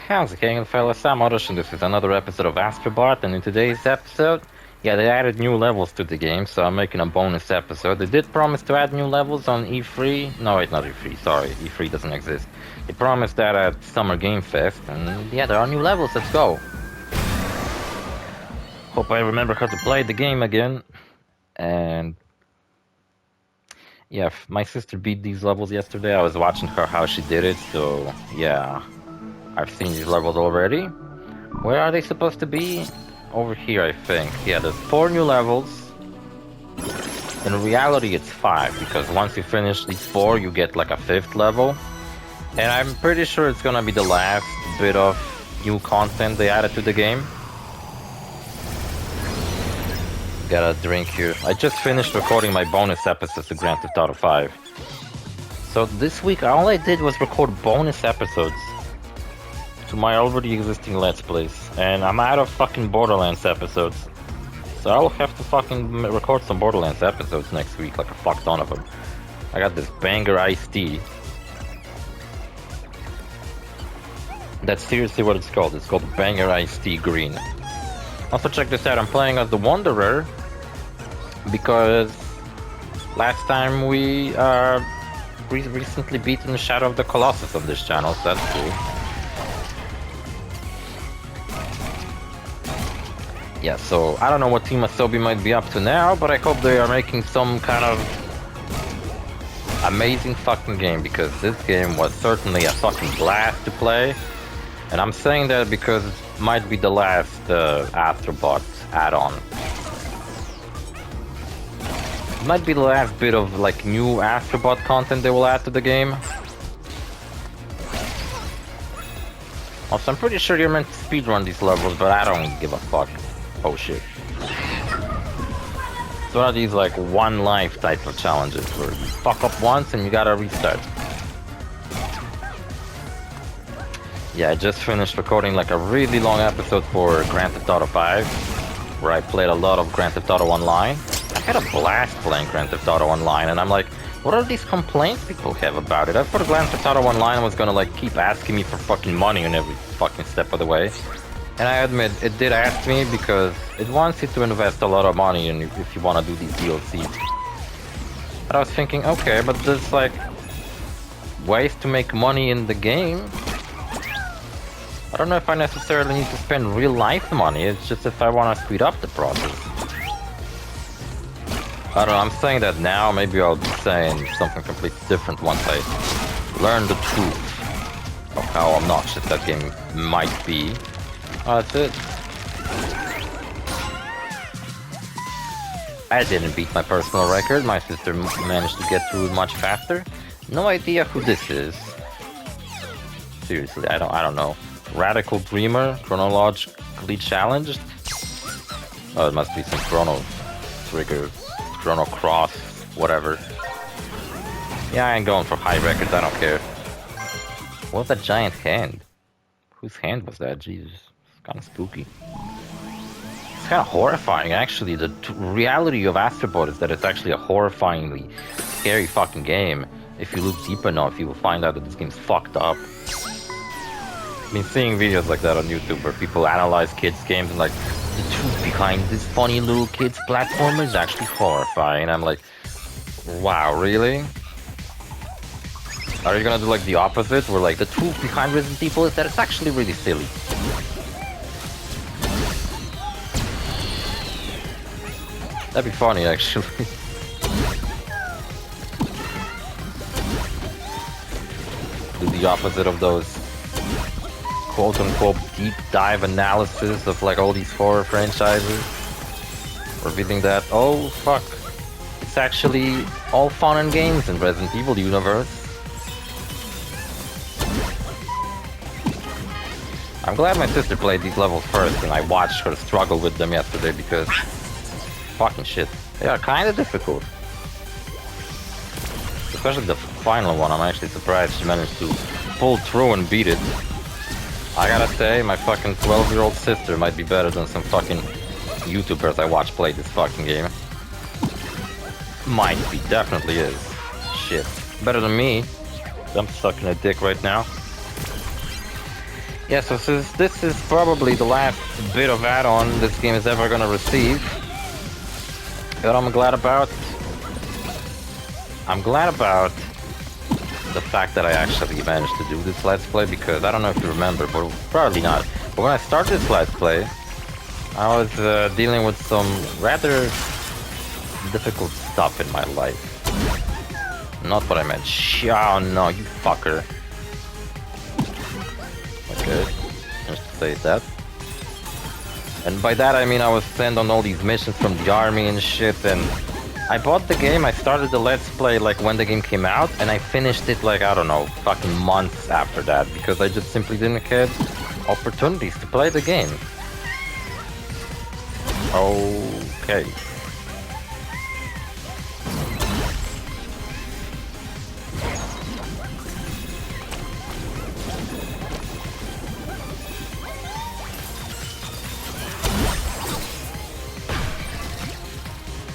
How's it going, fellas? I'm OrosZ, and this is another episode of ASTRO BOT, and in today's episode, yeah, they added new levels to the game, so I'm making a bonus episode. They did promise to add new levels on E3. No, wait, not E3, sorry, E3 doesn't exist. They promised that at Summer Game Fest, and yeah, there are new levels, let's go. Hope I remember how to play the game again, and yeah, my sister beat these levels yesterday. I was watching her how she did it, so yeah, I've seen these levels already. Where are they supposed to be? Over here, I think. Yeah, there's 4 new levels. In reality, it's 5, because once you finish these 4, you get like a 5th level. And I'm pretty sure it's gonna be the last bit of new content they added to the game. Got a drink here. I just finished recording my bonus episodes to Grand Theft Auto 5. So this week, all I did was record bonus episodes to my already existing Let's Plays, and I'm out of fucking Borderlands episodes. So I'll have to fucking record some Borderlands episodes next week, like a fuck ton of them. I got this banger iced tea. That's seriously what it's called. It's called Banger Iced Tea Green. Also check this out, I'm playing as the Wanderer, because last time we recently beaten the Shadow of the Colossus on this channel, so that's cool. Yeah, so I don't know what Team Asobi might be up to now, but I hope they are making some kind of amazing fucking game, because this game was certainly a fucking blast to play. And I'm saying that because it might be the last ASTRO BOT add-on. It might be the last bit of like new ASTRO BOT content they will add to the game. Also, I'm pretty sure you're meant to speedrun these levels, but I don't give a fuck. Oh shit. It's one of these like one life type of challenges where you fuck up once and you gotta restart. Yeah, I just finished recording like a really long episode for Grand Theft Auto 5, where I played a lot of Grand Theft Auto Online. I had a blast playing Grand Theft Auto Online, and I'm like, what are these complaints people have about it? I thought Grand Theft Auto Online was gonna like keep asking me for fucking money on every fucking step of the way. And I admit, it did ask me because it wants you to invest a lot of money in if you want to do these DLCs. But I was thinking, okay, but there's like ways to make money in the game. I don't know if I necessarily need to spend real life money, it's just if I want to speed up the process. I don't know, I'm saying that now, maybe I'll be saying something completely different once I learn the truth of how obnoxious that game might be. Oh, that's it. I didn't beat my personal record, my sister managed to get through it much faster. No idea who this is. Seriously, I don't know. Radical Dreamer, chronologically challenged? Oh, it must be some Chrono Trigger, Chrono Cross, whatever. Yeah, I ain't going for high records, I don't care. What's that giant hand? Whose hand was that? Jesus, it's kind of spooky. It's kind of horrifying, actually. The reality of ASTRO BOT is that it's actually a horrifyingly scary fucking game. If you look deep enough, you will find out that this game's fucked up. I've been seeing videos like that on YouTube where people analyze kids' games and like, the truth behind this funny little kids platformer is actually horrifying. I'm like, wow, really? Are you gonna do like the opposite, where like the truth behind Resident Evil is that it's actually really silly? That'd be funny, actually. Do the opposite of those quote-unquote deep dive analysis of like all these horror franchises, revealing that, oh fuck, it's actually all fun and games in Resident Evil universe. I'm glad my sister played these levels first and I watched her struggle with them yesterday, because fucking shit, they are kinda difficult. Especially the final one, I'm actually surprised she managed to pull through and beat it. I gotta say, my fucking 12-year-old sister might be better than some fucking YouTubers I watch play this fucking game. Might be, definitely is. Shit. Better than me. I'm sucking a dick right now. Yeah, so since this is probably the last bit of add-on this game is ever gonna receive, what I'm glad about the fact that I actually managed to do this Let's Play, because I don't know if you remember, but probably not. But when I started this Let's Play, I was dealing with some rather difficult stuff in my life. Not what I meant. Oh no, you fucker. Okay, just to say that. And by that I mean I was sent on all these missions from the army and shit, and I bought the game, I started the Let's Play like when the game came out, and I finished it like, I don't know, fucking months after that, because I just simply didn't get opportunities to play the game. Okay.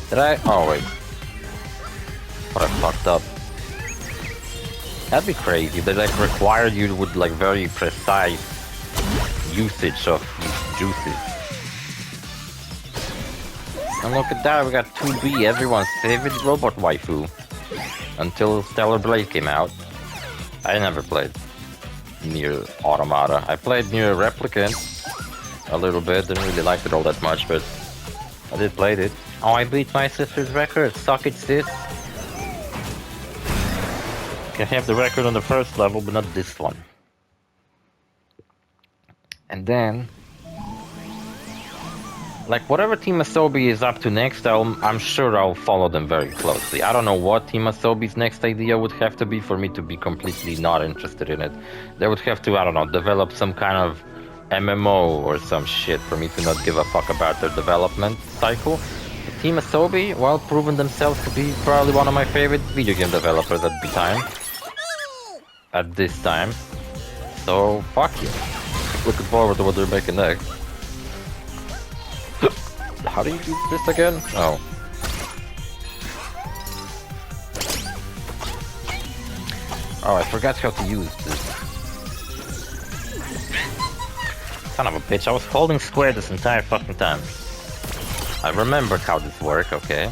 Did I? Oh wait. What I fucked up. That'd be crazy. They like required you with like very precise usage of these juices. And look at that, we got 2B, everyone's favorite robot waifu. Until Stellar Blade came out. I never played Nier Automata. I played Nier Replicant a little bit, didn't really like it all that much, but I did play it. Oh, I beat my sister's record. Suck it, sis. Can have the record on the first level, but not this one. And then, like, whatever Team Asobi is up to next, I'm sure I'll follow them very closely. I don't know what Team Asobi's next idea would have to be for me to be completely not interested in it. They would have to, I don't know, develop some kind of MMO or some shit for me to not give a fuck about their development cycle. Team Asobi, well, proven themselves to be probably one of my favorite video game developers at the time. At this time. So, fuck you. Looking forward to what they're making next. How do you do this again? Oh. Oh, I forgot how to use this. Son of a bitch, I was holding square this entire fucking time. I remembered how this worked, okay.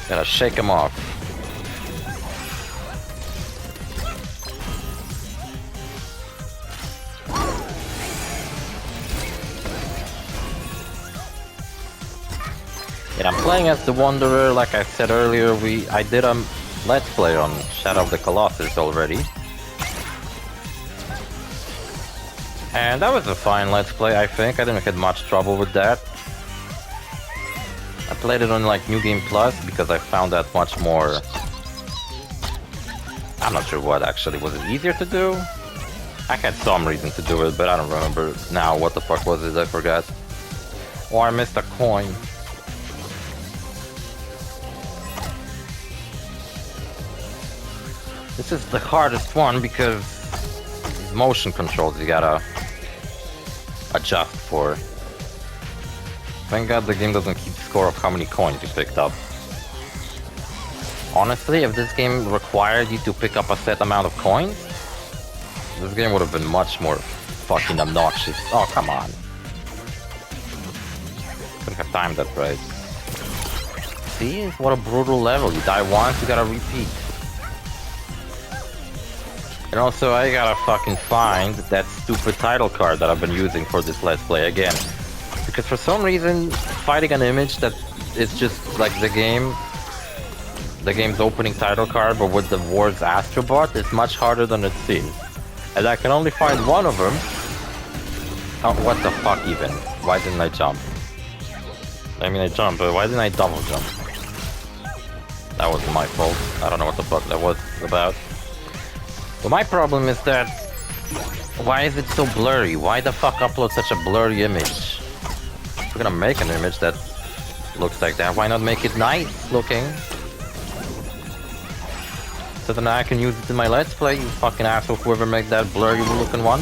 Gotta shake him off. And I'm playing as the Wanderer, like I said earlier, I did a Let's Play on Shadow of the Colossus already. And that was a fine Let's Play, I think. I didn't have much trouble with that. I played it on like New Game Plus because I found that much more... I'm not sure what actually. Was it easier to do? I had some reason to do it, but I don't remember now what the fuck was it, I forgot. Oh, I missed a coin. This is the hardest one because these motion controls you gotta adjust for. Thank God the game doesn't keep score of how many coins you picked up. Honestly, if this game required you to pick up a set amount of coins, this game would have been much more fucking obnoxious. Oh, come on. Couldn't have timed that right. See? What a brutal level. You die once, you gotta repeat. And also, I gotta fucking find that stupid title card that I've been using for this Let's Play again. Because for some reason, fighting an image that is just like the game's opening title card, but with the words ASTRO BOT, is much harder than it seems. And I can only find one of them. Oh, what the fuck even? Why didn't I jump? I mean, I jumped, but why didn't I double jump? That wasn't my fault. I don't know what the fuck that was about. But my problem is that... why is it so blurry? Why the fuck upload such a blurry image? If we're gonna make an image that looks like that, why not make it nice looking? So then I can use it in my Let's Play, you fucking asshole, whoever made that blurry looking one.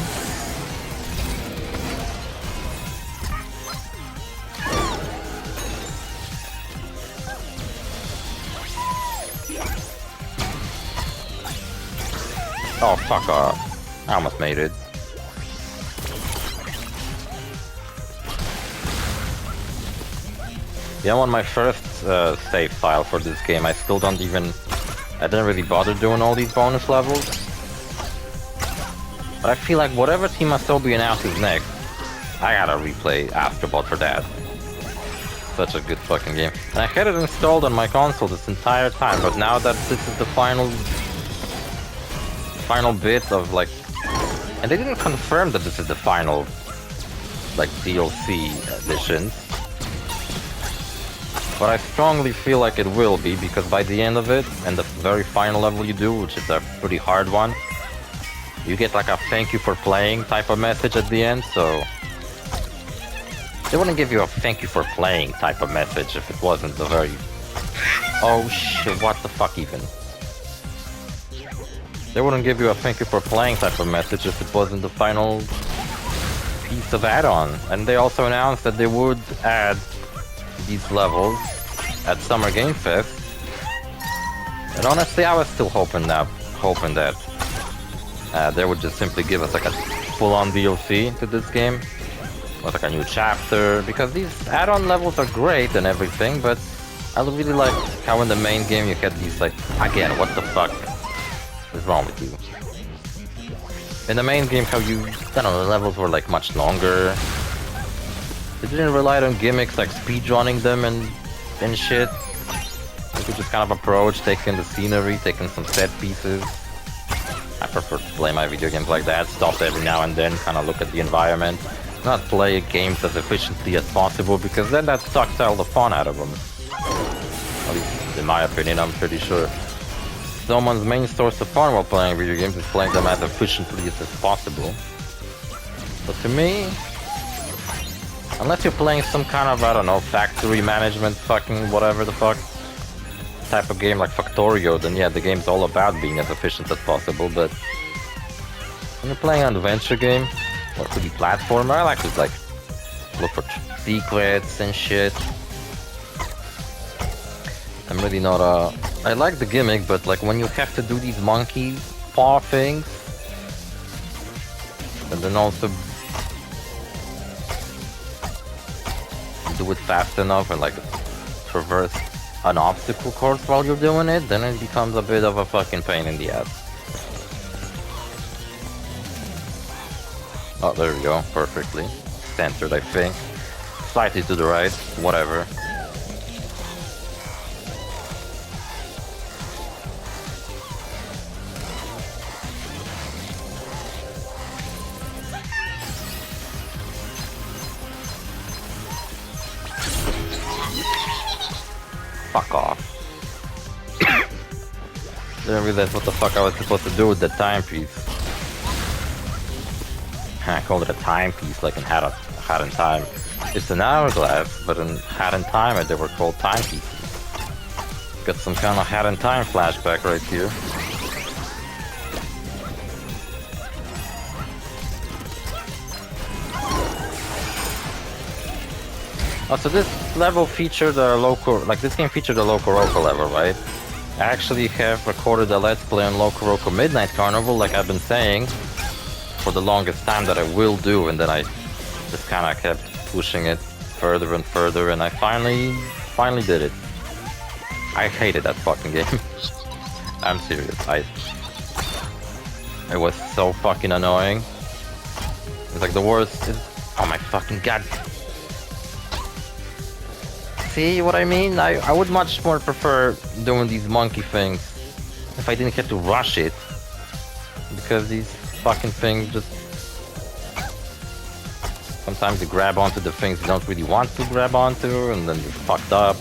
Oh, fuck off. I almost made it. Yeah, on my first save file for this game, I still don't even... I didn't really bother doing all these bonus levels. But I feel like whatever Team Asobi announces next, I gotta replay ASTRO BOT for that. Such a good fucking game. And I had it installed on my console this entire time, but now that this is the final bit of like... And they didn't confirm that this is the final, like, DLC editions. But I strongly feel like it will be, because by the end of it, and the very final level you do, which is a pretty hard one, you get like a thank you for playing type of message at the end, so... They wouldn't give you a thank you for playing type of message if it wasn't the very... Oh shit, what the fuck even? They wouldn't give you a thank you for playing type of message if it wasn't the final piece of add-on. And they also announced that they would add these levels at Summer Game Fest. And honestly, I was still hoping that they would just simply give us like a full-on DLC to this game. With like a new chapter, because these add-on levels are great and everything, but I really like how in the main game you had these like, again, what the fuck is wrong with you? In the main game, how you, I don't know, the levels were like much longer. They didn't rely on gimmicks like speedrunning them and shit. You could just kind of approach, take in the scenery, take in some set pieces. I prefer to play my video games like that, stop every now and then, kind of look at the environment. Not play games as efficiently as possible, because then that sucks all the fun out of them. At least in my opinion, I'm pretty sure. Someone's main source of fun while playing video games is playing them as efficiently as possible. But to me, unless you're playing some kind of, I don't know, factory management fucking whatever the fuck type of game like Factorio, then yeah, the game's all about being as efficient as possible, but when you're playing an adventure game, or could be platformer, I like to like look for secrets and shit. I'm really not I like the gimmick, but like when you have to do these monkey paw things, and then also do it fast enough and like traverse an obstacle course while you're doing it, then it becomes a bit of a fucking pain in the ass. Oh, there we go, perfectly centered, I think. Slightly to the right, whatever. Fuck off. Didn't realize what the fuck I was supposed to do with the timepiece. I called it a timepiece, like in Hat in Time. It's an hourglass, but in Hat in Time they were called timepieces. Got some kind of Hat in Time flashback right here. Oh, so this level featured a local, like this game featured a Loco Roco level, right? I actually have recorded a Let's Play on Loco Roco Midnight Carnival, like I've been saying for the longest time that I will do, and then I just kind of kept pushing it further and further, and I finally did it. I hated that fucking game. I'm serious. It was so fucking annoying. It's like the worst. Oh my fucking god. See what I mean? I would much more prefer doing these monkey things if I didn't have to rush it, because these fucking things just sometimes you grab onto the things you don't really want to grab onto, and then you're fucked up.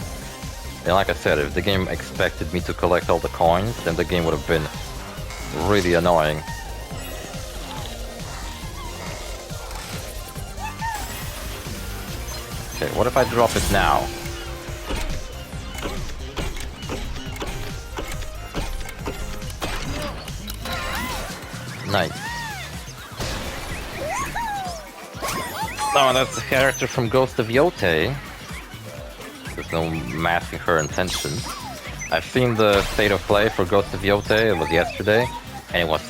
And like I said, if the game expected me to collect all the coins, then the game would have been really annoying. Okay, what if I drop it now? Nice. Oh, that's the character from Ghost of Yote. There's no masking her intentions. I've seen the state of play for Ghost of Yote, it was yesterday, and it was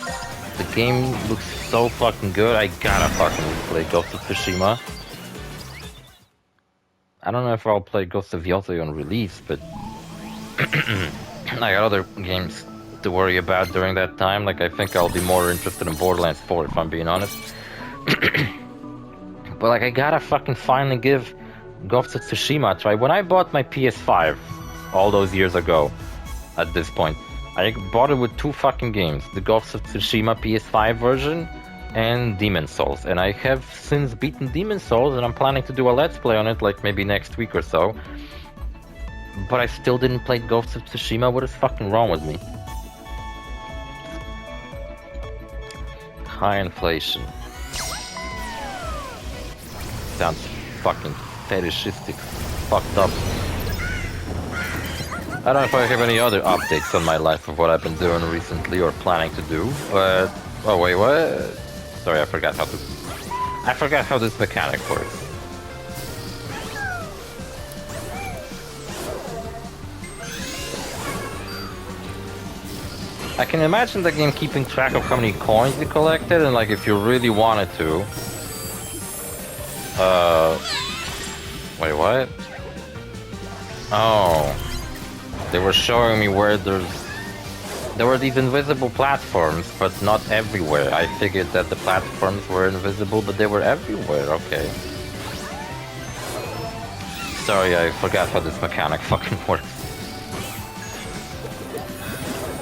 the game looks so fucking good, I gotta fucking play Ghost of Tsushima. I don't know if I'll play Ghost of Yotei on release, but I got other games to worry about during that time. Like, I think I'll be more interested in Borderlands 4, if I'm being honest. But, like, I gotta fucking finally give Ghost of Tsushima a try. When I bought my PS5, all those years ago, at this point, I bought it with 2 fucking games. The Ghost of Tsushima PS5 version, and Demon Souls. And I have since beaten Demon Souls, and I'm planning to do a Let's Play on it, like, maybe next week or so. But I still didn't play Ghost of Tsushima. What is fucking wrong with me? High inflation. Sounds fucking fetishistic. Fucked up. I don't know if I have any other updates on my life of what I've been doing recently or planning to do. But... oh wait, what? Sorry, I forgot how this mechanic works. I can imagine the game keeping track of how many coins you collected, and like if you really wanted to. Wait, what? Oh. They were showing me where there were these invisible platforms, but not everywhere. I figured that the platforms were invisible, but they were everywhere. Okay. Sorry, I forgot how this mechanic fucking works.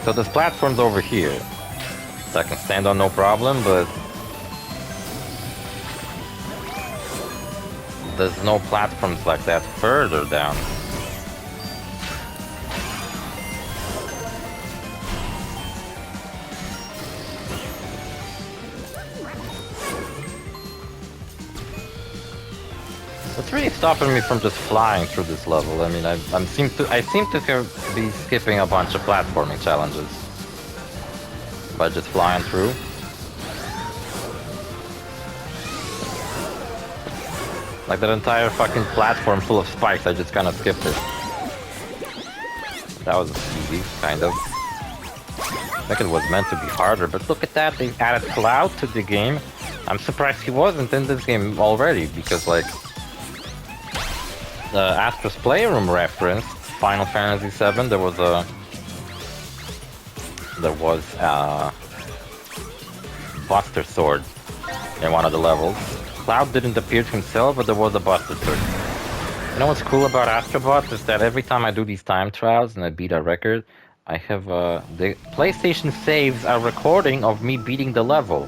So there's platforms over here that I can stand on no problem, but there's no platforms like that further down. What's really stopping me from just flying through this level? I mean, I seem to be skipping a bunch of platforming challenges by just flying through. Like that entire fucking platform full of spikes, I just kind of skipped it. That was easy, kind of. I think it was meant to be harder, but look at that, they added Cloud to the game. I'm surprised he wasn't in this game already, because like... the Astro's Playroom reference, Final Fantasy VII, there was a Buster Sword in one of the levels. Cloud didn't appear to himself, but there was a Buster Sword. You know what's cool about Astro Bot is that every time I do these time trials and I beat a record, I have the PlayStation saves a recording of me beating the level.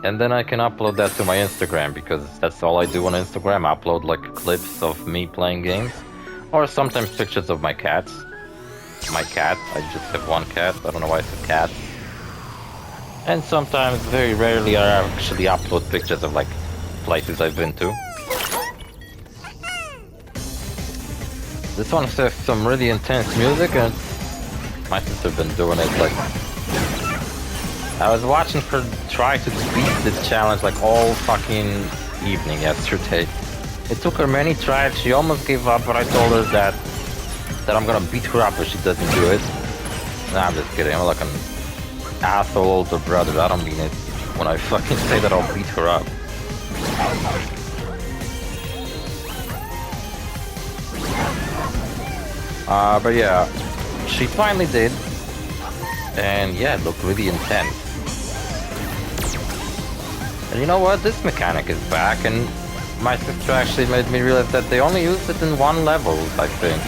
And then I can upload that to my Instagram, because that's all I do on Instagram, upload like clips of me playing games. Or sometimes pictures of my cats. My cat, I just have one cat, I don't know why I said cat. And sometimes, very rarely, I actually upload pictures of like places I've been to. This one has some really intense music, and my sister's been doing it like... I was watching her try to beat this challenge like all fucking evening yesterday. It took her many tries, she almost gave up, but I told her that I'm gonna beat her up if she doesn't do it. Nah, I'm just kidding, I'm like an asshole older brother, I don't mean it when I fucking say that I'll beat her up. But yeah, she finally did. And yeah, it looked really intense. And you know what? This mechanic is back, and my sister actually made me realize that they only used it in one level, I think.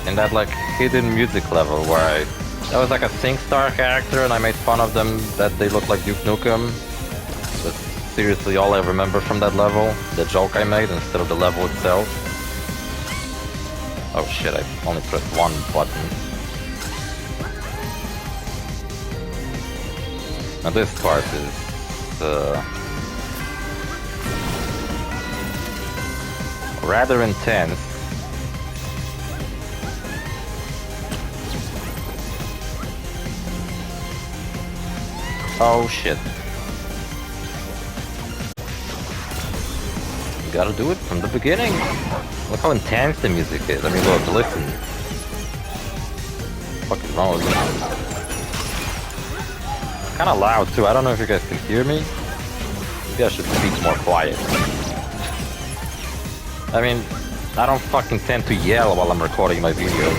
In that, like, hidden music level where that was like a SingStar character, and I made fun of them that they look like Duke Nukem. That's seriously all I remember from that level. The joke I made instead of the level itself. Oh shit, I only pressed one button. Now this part is rather intense. Oh shit. You gotta do it from the beginning. Look how intense the music is. I mean, look, listen. What the fuck is wrong with this? Kinda loud too, I don't know if you guys can hear me. Maybe I should speak more quiet. I mean, I don't fucking tend to yell while I'm recording my videos.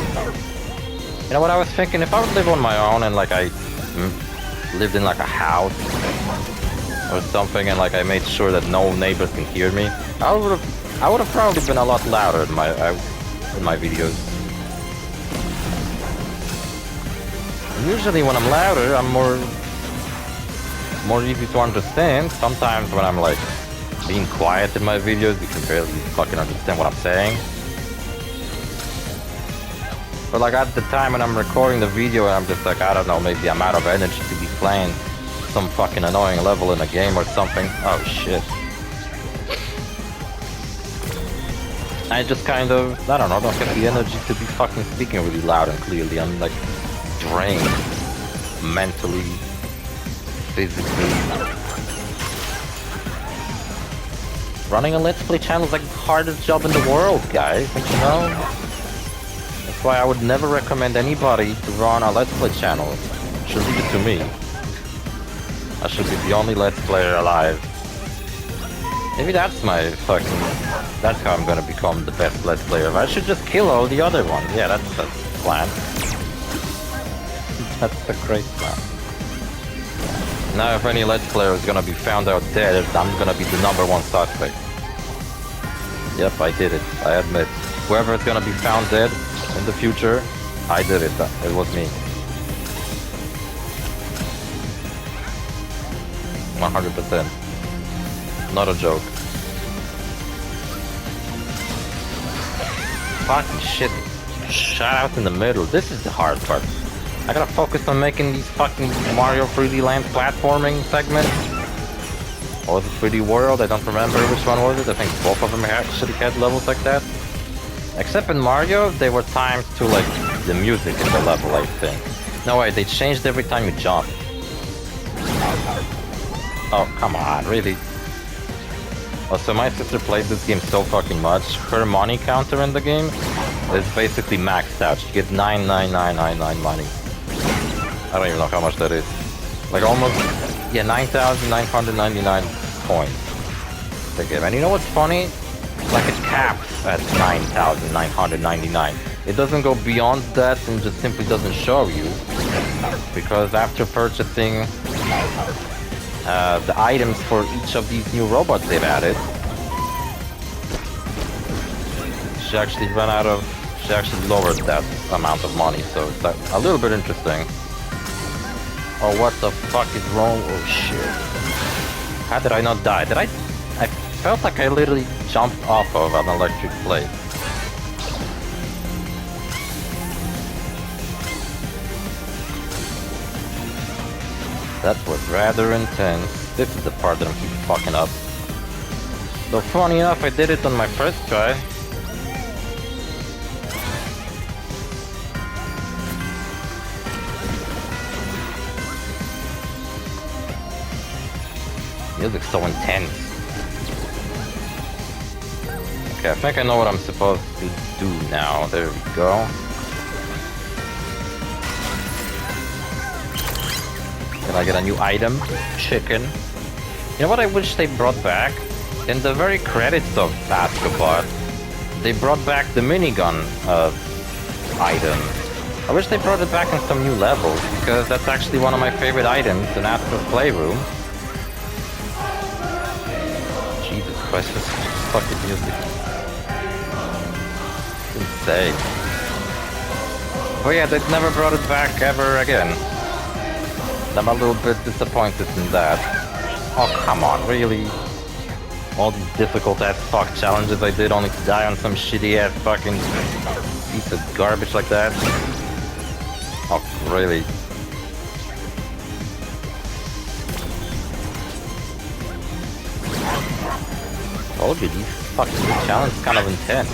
You know what I was thinking? If I would live on my own and like I lived in like a house or something and like I made sure that no neighbors can hear me, I would have probably been a lot louder in my videos. Usually when I'm louder, I'm more easy to understand. Sometimes when I'm like being quiet in my videos, you can barely fucking understand what I'm saying. But like at the time when I'm recording the video, I'm just like, I don't know, maybe I'm out of energy to be playing some fucking annoying level in a game or something. Oh shit. I just kind of, I don't know, don't get the energy to be fucking speaking really loud and clearly. I'm like drained mentally, physically. Running a Let's Play channel is like the hardest job in the world, guys, don't you know? That's why I would never recommend anybody to run a Let's Play channel. Should leave it to me. I should be the only Let's Player alive. Maybe that's my fucking... That's how I'm gonna become the best Let's Player. I should just kill all the other ones. Yeah, that's the plan. That's a great plan. Now if any Let's Player is gonna be found out dead, I'm gonna be the #1 suspect. Yep, I did it. I admit. Whoever is gonna be found dead in the future, I did it. It was me. 100%. Not a joke. Fucking shit. Shot out in the middle. This is the hard part. I gotta focus on making these fucking Mario 3D Land platforming segments. Or was it 3D World? I don't remember which one was it. I think both of them actually had levels like that. Except in Mario, they were timed to like the music in the level, I think. No way, they changed every time you jump. Oh, come on, really? Oh, so my sister played this game so fucking much. Her money counter in the game is basically maxed out. She gets 99999 money. I don't even know how much that is. Like almost, yeah, 9,999 coins. The game. And you know what's funny? Like it caps at 9,999. It doesn't go beyond that and just simply doesn't show you. Because after purchasing the items for each of these new robots they've added, she actually lowered that amount of money, so it's a little bit interesting. Oh, what the fuck is wrong? Oh shit. How did I not die? I felt like I literally jumped off of an electric plate. That was rather intense. This is the part that I'm keep fucking up. Though funny enough, I did it on my first try. Music's so intense. Okay, I think I know what I'm supposed to do now. There we go. Can I get a new item? Chicken. You know what I wish they brought back? In the very credits of ASTRO BOT, they brought back the minigun item. I wish they brought it back in some new levels, because that's actually one of my favorite items in Astro's Playroom. Jesus Christ, this fucking music. It's insane. But yeah, they've never brought it back ever again. I'm a little bit disappointed in that. Oh, come on, really? All these difficult ass fuck challenges I did only to die on some shitty ass fucking piece of garbage like that? Oh, really? Told you, these fucking challenges kind of intense.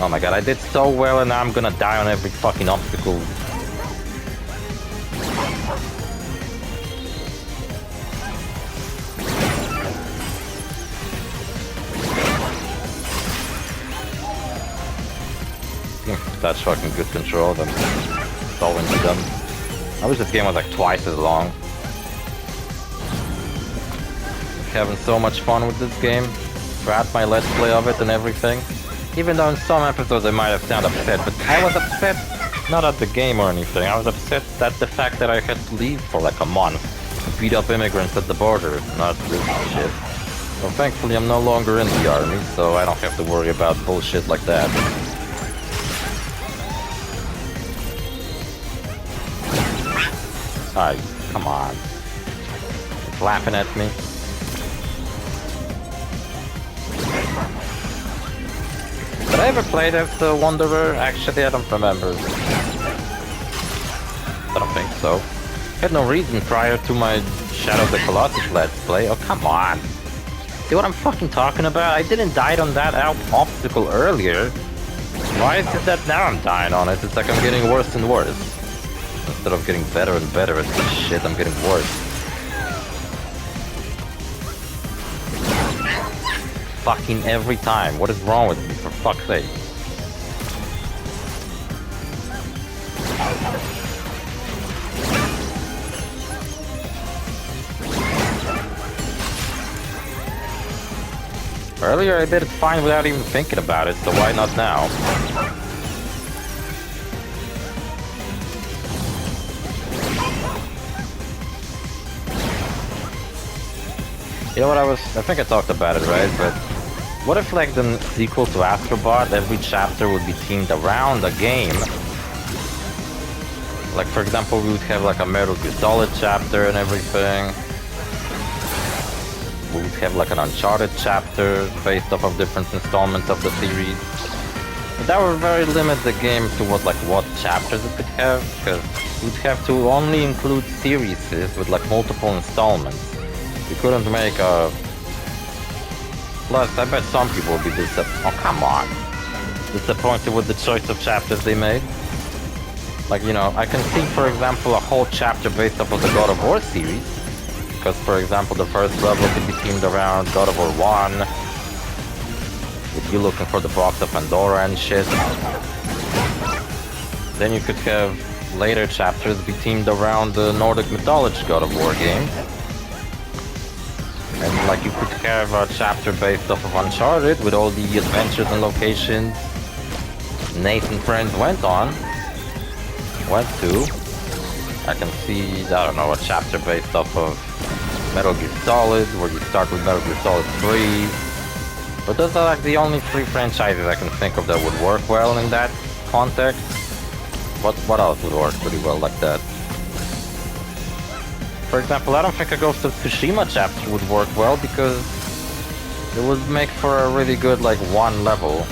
Oh my god, I did so well and now I'm gonna die on every fucking obstacle. That's fucking good control, then it's all into them. I wish this game was like twice as long. having so much fun with this game throughout my Let's Play of it and everything. Even though in some episodes I might have sounded upset, but I was upset not at the game or anything. I was upset at the fact that I had to leave for like a month to beat up immigrants at the border, not this shit. Well, thankfully I'm no longer in the army, so I don't have to worry about bullshit like that. Alright, come on. It's laughing at me. Did I ever play as the Wanderer? Actually, I don't remember. I don't think so. I had no reason prior to my Shadow of the Colossus Let's Play. Oh, come on. See what I'm fucking talking about? I didn't die on that obstacle earlier. Why is it that now I'm dying on it? It's like I'm getting worse and worse. Instead of getting better and better at this shit, I'm getting worse. Fucking every time. What is wrong with me, for fuck's sake? Earlier I did it fine without even thinking about it, so why not now? You know what I think I talked about it, right? But what if like the sequel to ASTRO BOT, every chapter would be themed around a game? Like for example, we would have like a Metal Gear Solid chapter and everything. We would have like an Uncharted chapter based off of different installments of the series. But that would very limit the game to what chapters it could have, because we'd have to only include series with like multiple installments. We couldn't make a... Plus, I bet some people will be oh, come on. Disappointed with the choice of chapters they made. Like, you know, I can see, for example, a whole chapter based off of the God of War series. Because, for example, the first level could be themed around God of War 1. With you looking for the box of Pandora and shit. Then you could have later chapters be themed around the Nordic mythology God of War game. And like you could have a chapter based off of Uncharted with all the adventures and locations Nathan friends went to. I can see, I don't know, a chapter based off of Metal Gear Solid, where you start with Metal Gear Solid 3. But those are like the only 3 franchises I can think of that would work well in that context. What else would work pretty well like that? For example, I don't think a Ghost of Tsushima chapter would work well because it would make for a really good, like, one level.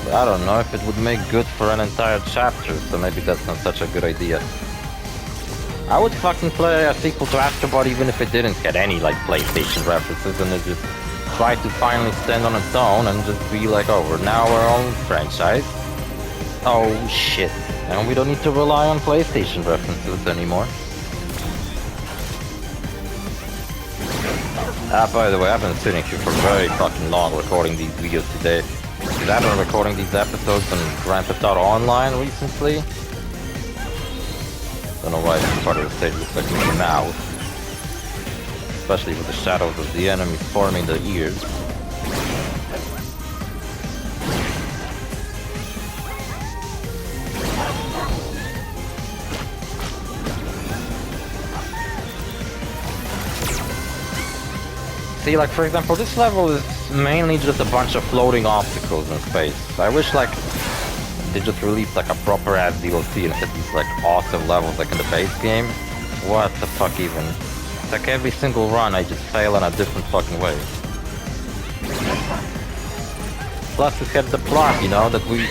But I don't know if it would make good for an entire chapter, so maybe that's not such a good idea. I would fucking play a sequel to ASTRO BOT even if it didn't get any, like, PlayStation references and it just try to finally stand on its own and just be like, oh, we're now our own franchise. Oh shit. And we don't need to rely on PlayStation references anymore. By the way, I've been sitting here for very fucking long recording these videos today. Because I've been recording these episodes on Grand Theft Auto Online recently. Don't know why this part of the stage looks like Mickey Mouse. Especially with the shadows of the enemies forming the ears. See, like, for example, this level is mainly just a bunch of floating obstacles in space. I wish, like, they just released, like, a proper-ass DLC and had these, like, awesome levels, like, in the base game. What the fuck even? It's like every single run I just fail in a different fucking way. Plus, we had the plot, you know, that we...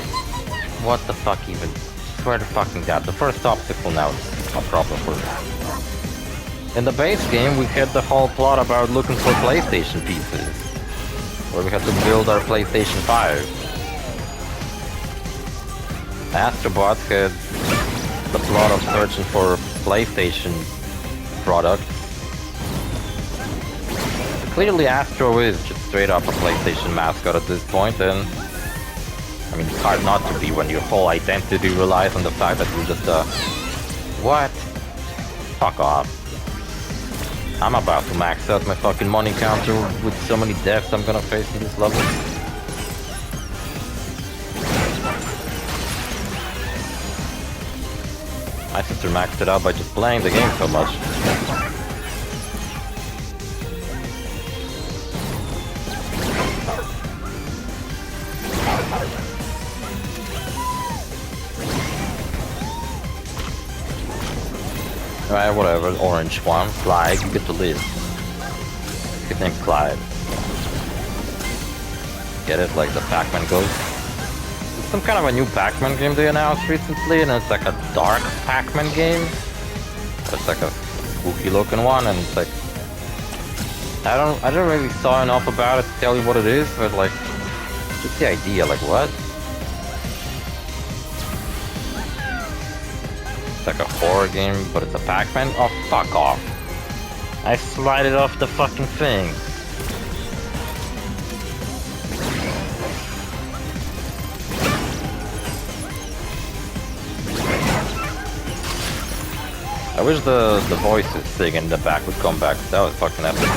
What the fuck even? Swear to fucking god, the first obstacle now is a problem for me. In the base game, we had the whole plot about looking for PlayStation pieces, where we had to build our PlayStation 5. ASTRO BOT had the plot of searching for PlayStation products. Clearly Astro is just straight up a PlayStation mascot at this point, and I mean, it's hard not to be when your whole identity relies on the fact that you're just what? Fuck off. I'm about to max out my fucking money counter with so many deaths I'm gonna face in this level. My sister maxed it out by just playing the game so much. Alright, whatever, orange one. Clyde, you get to live. His name's Clyde. Get it? Like the Pac-Man goes. It's some kind of a new Pac-Man game they announced recently, and it's like a dark Pac-Man game. It's like a spooky looking one, and it's like I don't really saw enough about it to tell you what it is, but like just the idea, like what? It's like a horror game, but it's a Pac-Man? Oh, fuck off. I slide it off the fucking thing. I wish the voices thing in the back would come back. That was fucking epic.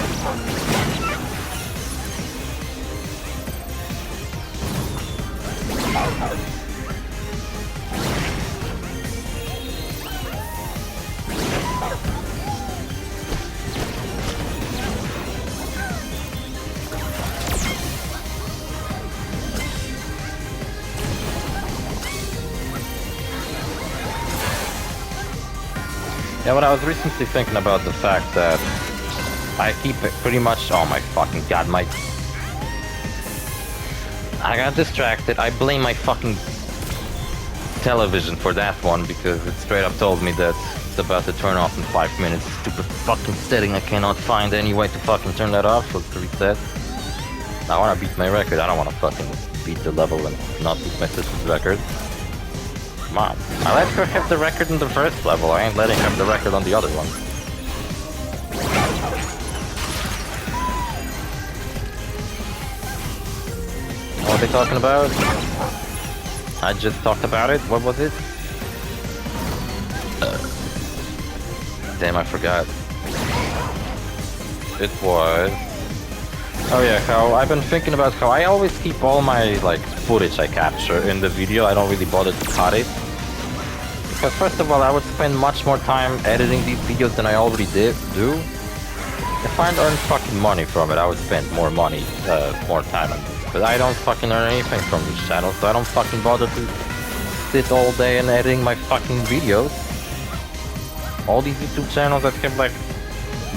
Yeah, but I was recently thinking about the fact that I keep it pretty much. Oh my fucking god, I got distracted. I blame my fucking television for that one because it straight up told me that it's about to turn off in 5 minutes. Stupid fucking setting. I cannot find any way to fucking turn that off. So it's reset. I wanna beat my record. I don't wanna fucking beat the level and not beat my sister's record. Come on. I let her have the record in the first level. I ain't letting her have the record on the other one. What are they talking about? I just talked about it. What was it? Damn, I forgot. It was... Oh yeah, how I've been thinking about how I always keep all my like footage I capture in the video. I don't really bother to cut it. Because first of all, I would spend much more time editing these videos than I already do. If I earned fucking money from it, I would spend more money, more time on this. But I don't fucking earn anything from this channel, so I don't fucking bother to sit all day and editing my fucking videos. All these YouTube channels that have like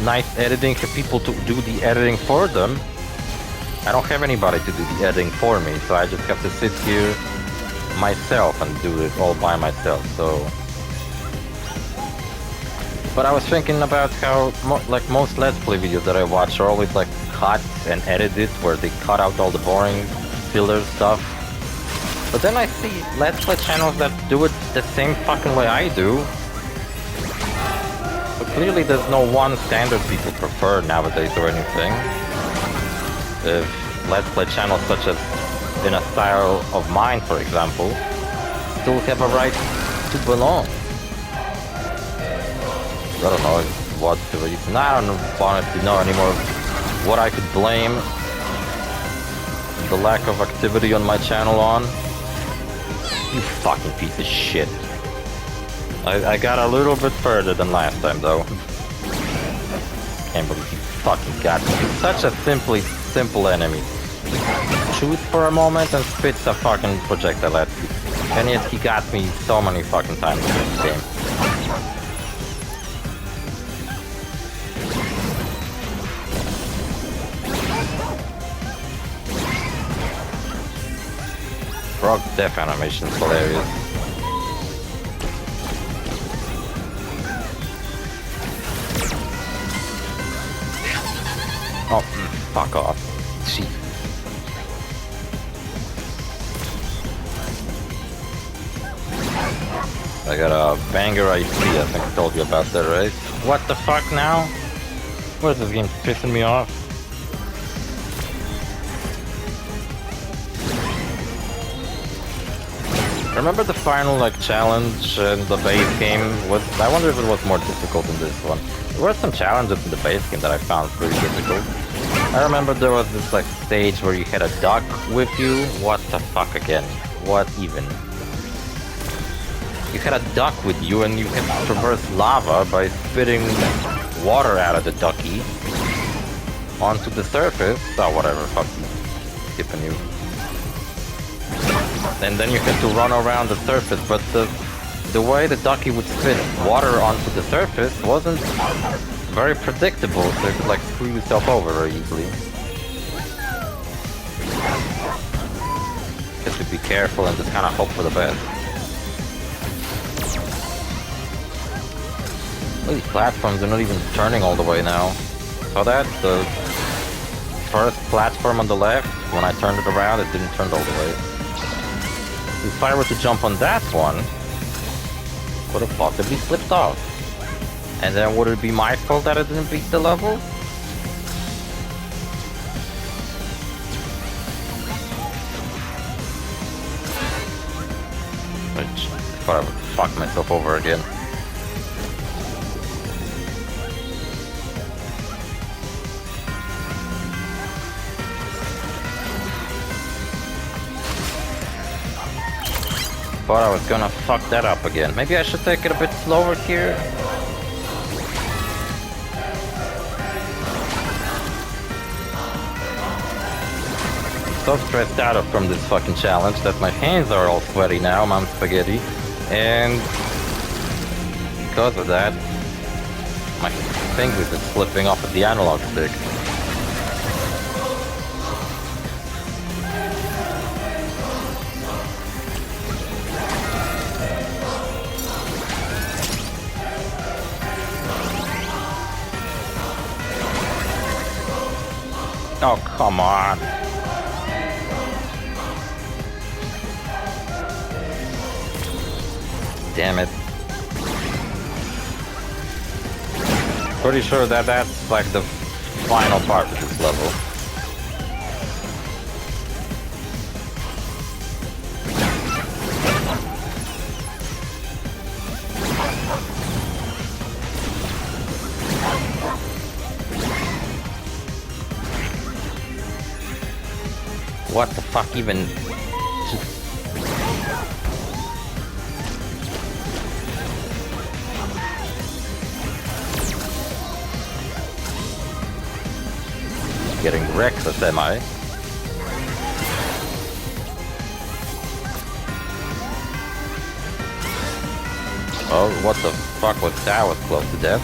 nice editing for people to do the editing for them. I don't have anybody to do the editing for me, so I just have to sit here myself and do it all by myself. So, but I was thinking about how like most Let's Play videos that I watch are always like cut and edited, where they cut out all the boring filler stuff. But then I see Let's Play channels that do it the same fucking way I do. So clearly there's no one standard people prefer nowadays or anything. If Let's Play channels such as in a style of mine, for example, still have a right to belong. I don't know what's the reason. I don't honestly know anymore what I could blame the lack of activity on my channel on. You fucking piece of shit. I got a little bit further than last time though. Can't believe he fucking got me. He's such a simple enemy. Shoots for a moment and spits a fucking projectile at you. And yet he got me so many fucking times in this game. Frog death animation is hilarious. Oh, fuck off. Shit. I got a banger IP, I think I told you about that, right? What the fuck now? What is this game pissing me off? remember the final like challenge in the base game was. I wonder if it was more difficult in this one. There were some challenges in the base game that I found pretty difficult. I remember there was this like stage where you had a duck with you. What the fuck again? What even? You had a duck with you and you can traverse lava by spitting water out of the ducky onto the surface. Oh, whatever, fuck you. Skipping you. And then you had to run around the surface, but the way the ducky would spit water onto the surface wasn't very predictable, so you could like screw yourself over very easily. Just to be careful and just kind of hope for the best. Well, these platforms are not even turning all the way now. Saw that? The first platform on the left, when I turned it around, it didn't turn all the way. If I were to jump on that one, could have possibly slipped off. And then would it be my fault that I didn't beat the level? I thought I would fuck myself over again. Thought I was gonna fuck that up again. Maybe I should take it a bit slower here. So stressed out from this fucking challenge that my hands are all sweaty now, I'm spaghetti. And because of that, my fingers are slipping off of the analog stick. Oh, come on. Damn it. Pretty sure that that's like the final part of this level. What the fuck even? Getting reckless, am I? Oh, what the fuck was that? Was close to death.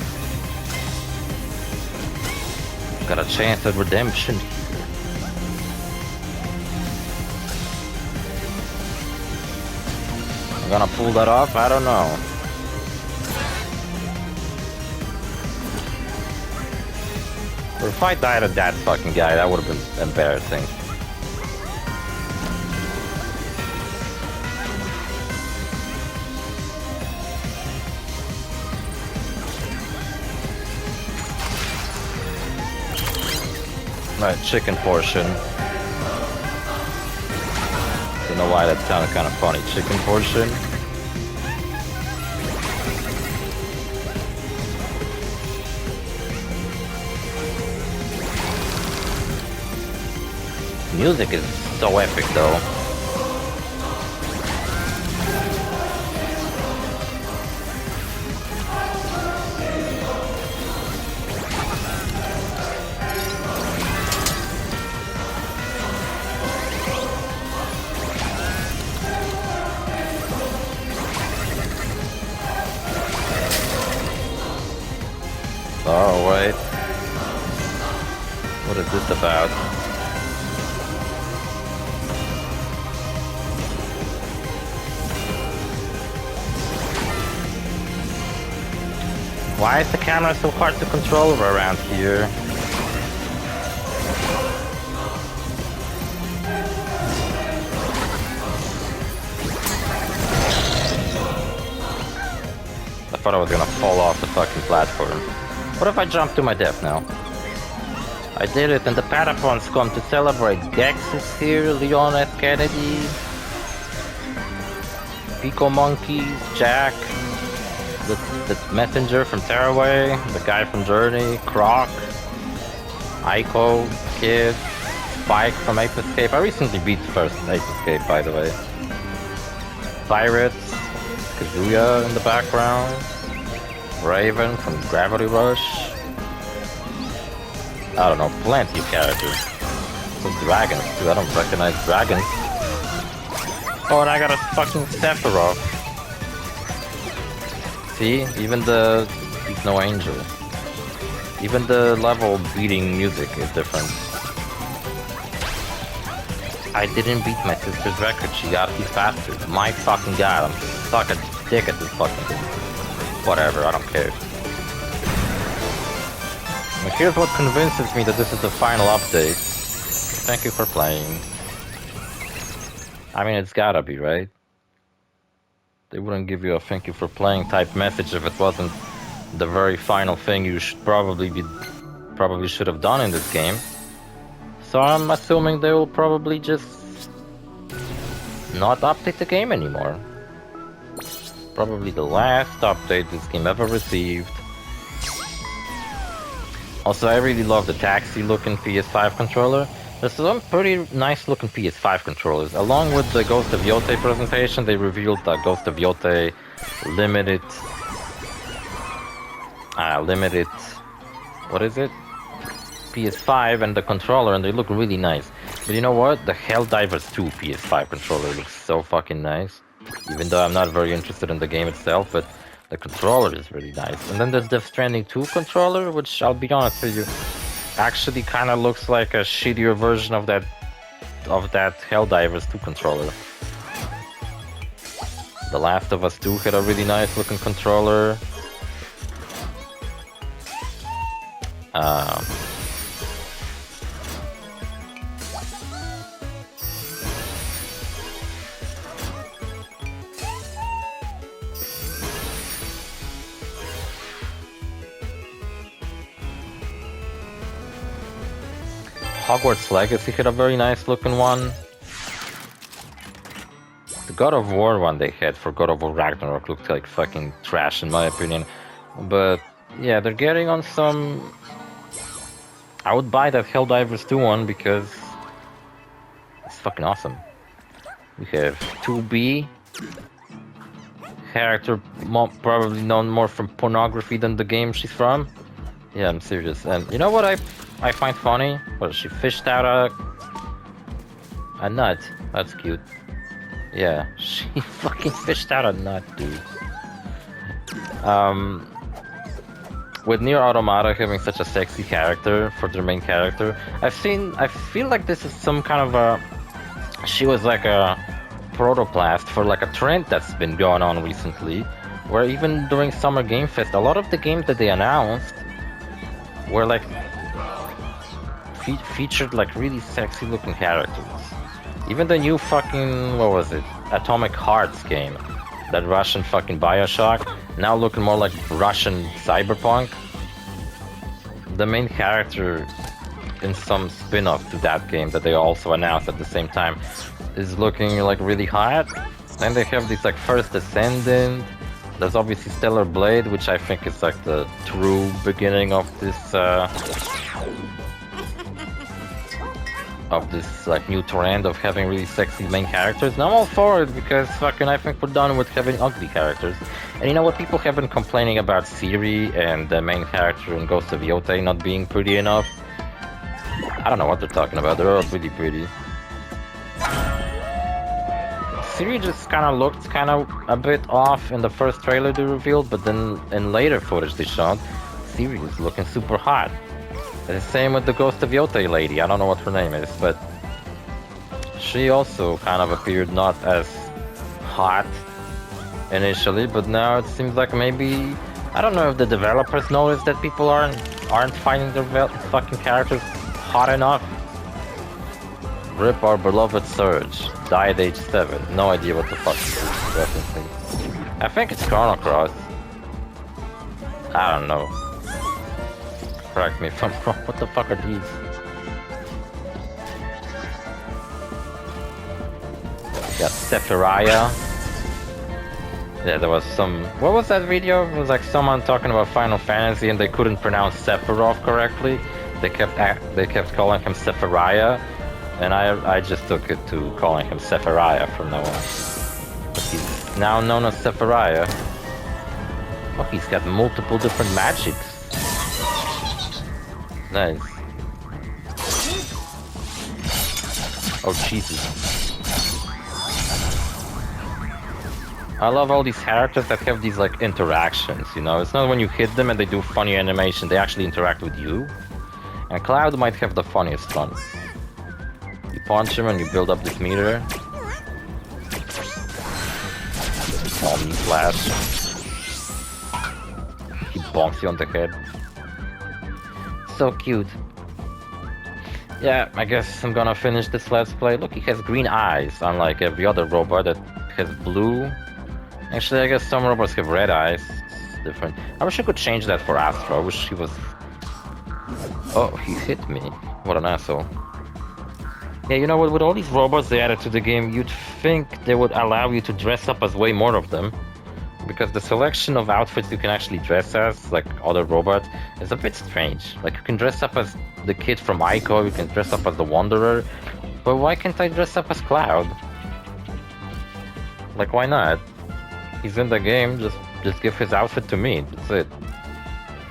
Got a chance at redemption. I'm gonna pull that off? I don't know. If I died to that fucking guy, that would have been embarrassing. Right, chicken portion. Don't know why that sounded kind of funny. Chicken portion. Music is so epic though. Oh wait. What is this about? Why is the camera so hard to control around here? I thought I was gonna fall off the fucking platform. What if I jump to my death now? I did it, and the Patapons come to celebrate. Gex is here, Leon F. Kennedy. Pico Monkeys, Jack, the messenger from Tearaway, the guy from Journey, Croc, Aiko, Kid, Spike from Ape Escape. I recently beat the first Ape Escape, by the way. Pirates, Kazuya in the background, Raven from Gravity Rush. I don't know, plenty of characters. Some dragons too, I don't recognize dragons. Oh, and I got a fucking Sephiroth. See, even he's no angel. Even the level beating music is different. I didn't beat my sister's record, she got it faster. My fucking god, I'm stuck at dick at this fucking thing. Whatever, I don't care. And here's what convinces me that this is the final update. Thank you for playing. I mean, it's gotta be, right? They wouldn't give you a thank you for playing type message if it wasn't the very final thing you should probably should have done in this game. So I'm assuming they will probably just not update the game anymore. Probably the last update this game ever received. Also, I really love the taxi looking PS5 controller. There's some pretty nice looking PS5 controllers. Along with the Ghost of Yotei presentation, they revealed the Ghost of Yotei limited, what is it? PS5 and the controller, and they look really nice. But you know what? The Helldivers 2 PS5 controller looks so fucking nice. Even though I'm not very interested in the game itself, but the controller is really nice. And then there's Death Stranding 2 controller, which I'll be honest with you, actually kind of looks like a shittier version of that Helldivers 2 controller. The Last of Us 2 had a really nice looking controller. Hogwarts Legacy had a very nice looking one. The God of War one they had for God of War Ragnarok looked like fucking trash in my opinion. But yeah, they're getting on some... I would buy that Helldivers 2 one because it's fucking awesome. We have 2B, character probably known more from pornography than the game she's from. Yeah, I'm serious. And you know what I find funny? Well, she fished out a nut. That's cute. Yeah, she fucking fished out a nut, dude. With Nier Automata having such a sexy character for their main character, I feel like this is some kind of a... She was like a protoplast for like a trend that's been going on recently, where even during Summer Game Fest, a lot of the games that they announced were like featured like really sexy looking characters. Even the new fucking, what was it, Atomic Hearts game, that Russian fucking Bioshock, now looking more like Russian Cyberpunk. The main character in some spin-off to that game that they also announced at the same time is looking like really hot. Then they have this like First Descendant. There's obviously Stellar Blade, which I think is like the true beginning of this like new trend of having really sexy main characters. And I'm all for it because fucking I think we're done with having ugly characters. And you know what? People have been complaining about Ciri and the main character in Ghost of Yotei not being pretty enough. I don't know what they're talking about. They're all pretty pretty. Ciri just kind of looked a bit off in the first trailer they revealed, but then in later footage they showed, Ciri is looking super hot. And the same with the Ghost of Yotei lady, I don't know what her name is, but she also kind of appeared not as hot initially, but now it seems like maybe, I don't know if the developers noticed that people aren't finding their fucking characters hot enough. Rip our beloved Surge, died age 7, no idea what the fuck this is referencing. I think it's Chrono Cross. I don't know. Correct me if I'm wrong, what the fuck are these? Got Sephiria. Yeah, there was some. What was that video? It was like someone talking about Final Fantasy and they couldn't pronounce Sephiroth correctly. They kept calling him Sephiria, and I just took it to calling him Sephiria from now on. But he's now known as Sephiria. Oh, he's got multiple different magics. Nice. Oh Jesus. I love all these characters that have these like interactions, you know? It's not when you hit them and they do funny animation, they actually interact with you. And Cloud might have the funniest one. You punch him and you build up this meter. Omni Flash. He bonks you on the head. So cute. Yeah, I guess I'm gonna finish this Let's Play. Look, he has green eyes, unlike every other robot that has blue. Actually, I guess some robots have red eyes. It's different. I wish I could change that for Astro. I wish he was... Oh, he hit me. What an asshole. Yeah, you know what? With all these robots they added to the game, you'd think they would allow you to dress up as way more of them. Because the selection of outfits you can actually dress as, like other robots, is a bit strange. Like, you can dress up as the kid from Ico, you can dress up as the Wanderer. But why can't I dress up as Cloud? Like, why not? He's in the game, just give his outfit to me. That's it.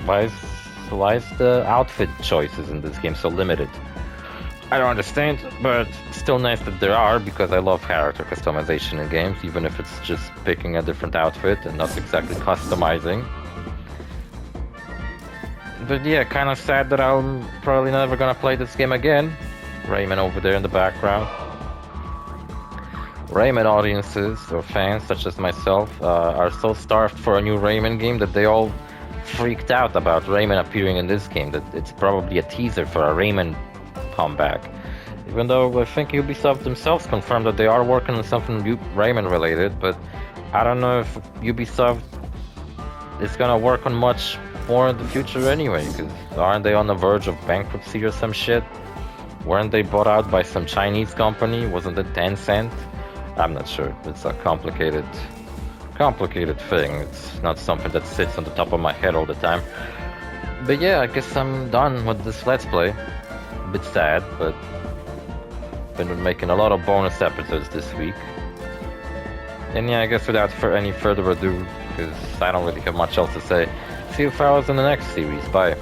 Why is the outfit choices in this game so limited? I don't understand, but still nice that there are, because I love character customization in games, even if it's just picking a different outfit and not exactly customizing. But yeah, kind of sad that I'm probably never gonna play this game again. Rayman over there in the background. Rayman audiences, or fans such as myself, are so starved for a new Rayman game that they all freaked out about Rayman appearing in this game, that it's probably a teaser for a Rayman comeback. Even though I think Ubisoft themselves confirmed that they are working on something Rayman related, but I don't know if Ubisoft is gonna work on much more in the future anyway, because aren't they on the verge of bankruptcy or some shit? Weren't they bought out by some Chinese company? Wasn't it Tencent? I'm not sure. It's a complicated thing. It's not something that sits on the top of my head all the time. But yeah, I guess I'm done with this Let's Play. A bit sad, but been making a lot of bonus episodes this week. And yeah, I guess without any further ado, because I don't really have much else to say, see you fellas in the next series. Bye.